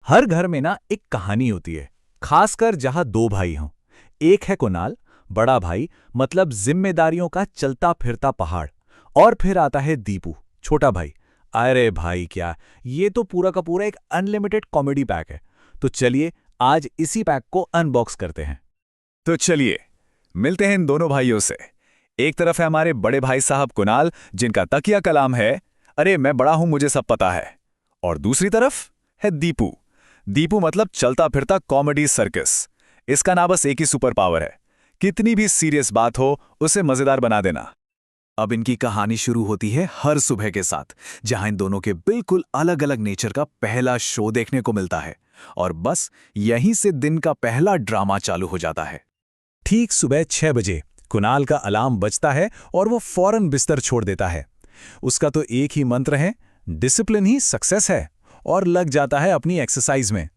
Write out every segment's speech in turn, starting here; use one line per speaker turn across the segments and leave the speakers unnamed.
हर घर में ना एक कहानी होती है, खासकर जहां दो भाई हों। एक है कुणाल, बड़ा भाई, मतलब जिम्मेदारियों का चलता फिरता पहाड़। और फिर आता है दीपू, छोटा भाई। अरे भाई क्या, ये तो पूरा का पूरा एक अनलिमिटेड कॉमेडी पैक है। तो चलिए आज इसी पैक को अनबॉक्स करते हैं।
तो चलिए मिलते हैं इन दोनों भाइयों से। एक तरफ है हमारे बड़े भाई साहब कुणाल, जिनका तकिया कलाम है अरे मैं बड़ा हूं मुझे सब पता है। और दूसरी तरफ है दीपू। दीपू मतलब चलता फिरता कॉमेडी सर्कस। इसका ना बस एक ही सुपर पावर है, कितनी भी सीरियस बात हो उसे मजेदार बना देना। अब इनकी कहानी शुरू होती है हर सुबह के साथ, जहां इन दोनों के बिल्कुल अलग अलग नेचर का पहला शो देखने को मिलता है। और बस यहीं से दिन का पहला ड्रामा चालू हो जाता है।
ठीक सुबह 6 बजे कुणाल का अलार्म बजता है और वो फौरन बिस्तर छोड़ देता है। उसका तो एक ही मंत्र है, डिसिप्लिन ही सक्सेस है, और लग जाता है अपनी एक्सरसाइज में।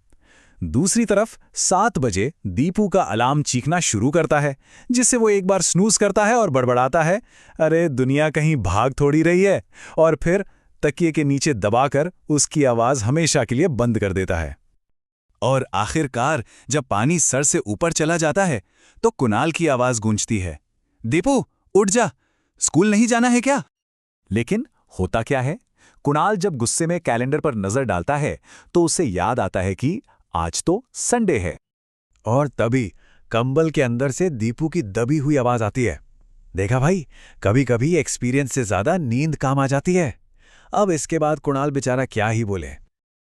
दूसरी तरफ 7 बजे दीपू का अलार्म चीखना शुरू करता है, जिससे वो एक बार स्नूज करता है और बड़बड़ाता है, अरे दुनिया कहीं भाग थोड़ी रही है, और फिर तकिए के नीचे दबाकर उसकी आवाज हमेशा के लिए बंद कर देता है।
और आखिरकार जब पानी सर से ऊपर चला जाता है तो कुणाल की आवाज गूंजती है, दीपू उठ जा, स्कूल नहीं जाना है क्या?
लेकिन होता क्या है, कुणाल जब गुस्से में कैलेंडर पर नजर डालता है तो उसे याद आता है कि आज तो संडे है। और तभी कंबल के अंदर से दीपू की दबी हुई आवाज आती है, देखा भाई, कभी कभी एक्सपीरियंस से ज्यादा नींद काम आ जाती है। अब इसके बाद कुणाल बेचारा क्या ही बोले।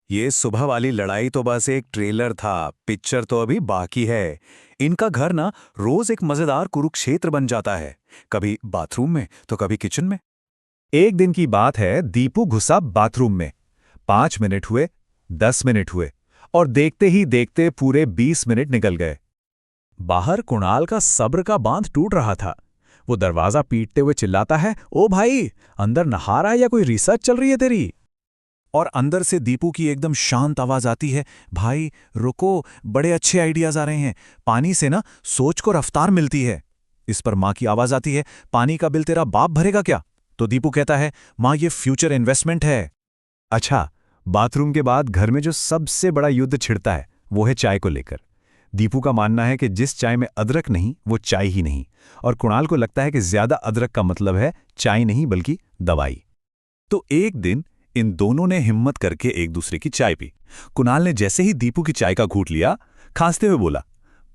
ये सुबह वाली लड़ाई तो बस एक ट्रेलर था, पिक्चर तो अभी बाकी है। इनका घर ना रोज एक मजेदार कुरुक्षेत्र बन जाता है, कभी बाथरूम में तो कभी किचन में।
एक दिन की बात है, दीपू घुसा बाथरूम में। 5 मिनट हुए, 10 मिनट हुए, और देखते ही देखते पूरे 20 मिनट निकल गए। बाहर कुणाल का सब्र का बांध टूट रहा था। वो दरवाजा पीटते हुए चिल्लाता है, ओ भाई, अंदर नहा रहा है या कोई रिसर्च चल रही है तेरी?
और अंदर से दीपू की एकदम शांत आवाज आती है, भाई रुको, बड़े अच्छे आइडियाज आ रहे हैं, पानी से ना सोच को रफ्तार मिलती है। इस पर माँ की आवाज आती है, पानी का बिल तेरा बाप भरेगा क्या? तो दीपू कहता है, माँ ये फ्यूचर इन्वेस्टमेंट है। अच्छा, बाथरूम के बाद घर में जो सबसे बड़ा युद्ध छिड़ता है वो है चाय को लेकर। दीपू का मानना है कि जिस चाय में अदरक नहीं वो चाय ही नहीं, और कुणाल को लगता है कि ज्यादा अदरक का मतलब है चाय नहीं बल्कि दवाई। तो एक दिन इन दोनों ने हिम्मत करके एक दूसरे की चाय पी। कुणाल ने जैसे ही दीपू की चाय का घूंट लिया, खांसते हुए बोला,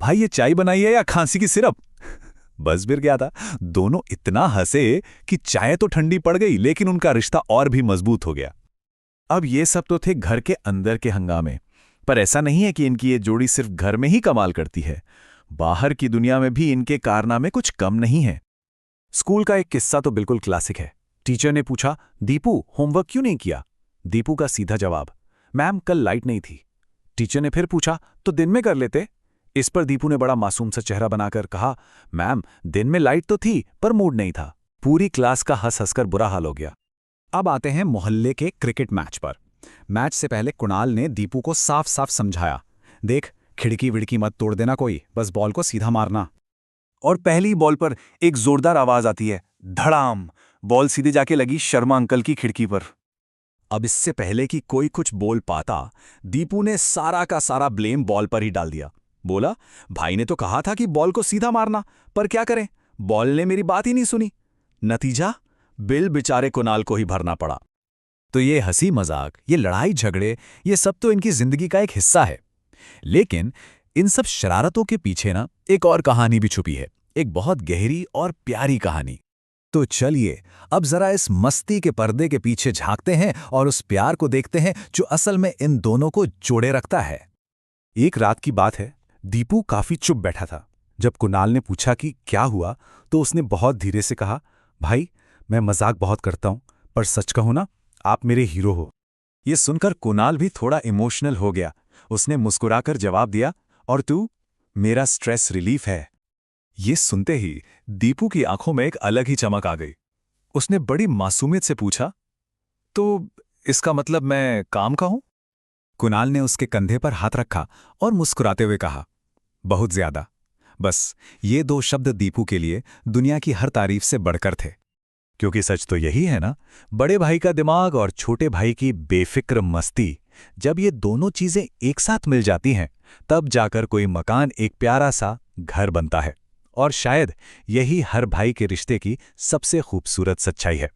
भाई ये चाय बनाई है या खांसी की सिरप? बस गिर गया था। दोनों इतना हंसे कि चाय तो ठंडी पड़ गई, लेकिन उनका रिश्ता और भी मजबूत हो गया। अब ये सब तो थे घर के अंदर के हंगामे, पर ऐसा नहीं है कि इनकी ये जोड़ी सिर्फ घर में ही कमाल करती है। बाहर की दुनिया में भी इनके कारनामे कुछ कम नहीं है। स्कूल का एक किस्सा तो बिल्कुल क्लासिक है। टीचर ने पूछा, दीपू होमवर्क क्यों नहीं किया? दीपू का सीधा जवाब, मैम कल लाइट नहीं थी। टीचर ने फिर पूछा, तो दिन में कर लेते? इस पर दीपू ने बड़ा मासूम सा चेहरा बनाकर कहा, मैम दिन में लाइट तो थी पर मूड नहीं था। पूरी क्लास का हंस हंसकर बुरा हाल हो गया। अब आते हैं मोहल्ले के क्रिकेट मैच पर। मैच से पहले कुणाल ने दीपू को साफ साफ समझाया, देख खिड़की विड़की मत तोड़ देना कोई, बस बॉल को सीधा मारना। और पहली बॉल पर एक जोरदार आवाज आती है, धड़ाम। बॉल सीधे जाके लगी शर्मा अंकल की खिड़की पर।
अब इससे पहले कि कोई कुछ बोल पाता, दीपू ने सारा का सारा ब्लेम बॉल पर ही डाल दिया। बोला, भाई ने तो कहा था कि बॉल को सीधा मारना, पर क्या करें, बॉल ने मेरी बात ही नहीं सुनी। नतीजा, बिल बेचारे कुणाल को ही भरना पड़ा। तो ये हंसी मजाक, ये लड़ाई झगड़े, ये सब तो इनकी जिंदगी का एक हिस्सा है। लेकिन इन सब शरारतों के पीछे ना एक और कहानी भी छुपी है, एक बहुत गहरी और प्यारी कहानी। तो चलिए अब जरा इस मस्ती के पर्दे के पीछे झांकते हैं और उस प्यार को देखते हैं जो असल में इन दोनों को जोड़े रखता है। एक रात की बात है, दीपू काफी चुप बैठा था। जब कुणाल ने पूछा कि क्या हुआ, तो उसने बहुत धीरे से कहा, भाई मैं मजाक बहुत करता हूं, पर सच कहूं ना, आप मेरे हीरो हो। ये सुनकर कुणाल भी थोड़ा इमोशनल हो गया। उसने मुस्कुराकर जवाब दिया, और तू मेरा स्ट्रेस रिलीफ है। ये सुनते ही दीपू की आंखों में एक अलग ही चमक आ गई। उसने बड़ी मासूमियत से पूछा, तो इसका मतलब मैं काम का हूं? कुणाल ने उसके कंधे पर हाथ रखा और मुस्कुराते हुए कहा, बहुत ज्यादा। बस ये 2 शब्द दीपू के लिए दुनिया की हर तारीफ से बढ़कर थे। क्योंकि सच तो यही है ना, बड़े भाई का दिमाग और छोटे भाई की बेफिक्र मस्ती,
जब ये दोनों चीजें एक साथ मिल जाती हैं, तब जाकर कोई मकान एक प्यारा सा घर बनता है। और शायद यही हर भाई के रिश्ते की सबसे खूबसूरत सच्चाई है।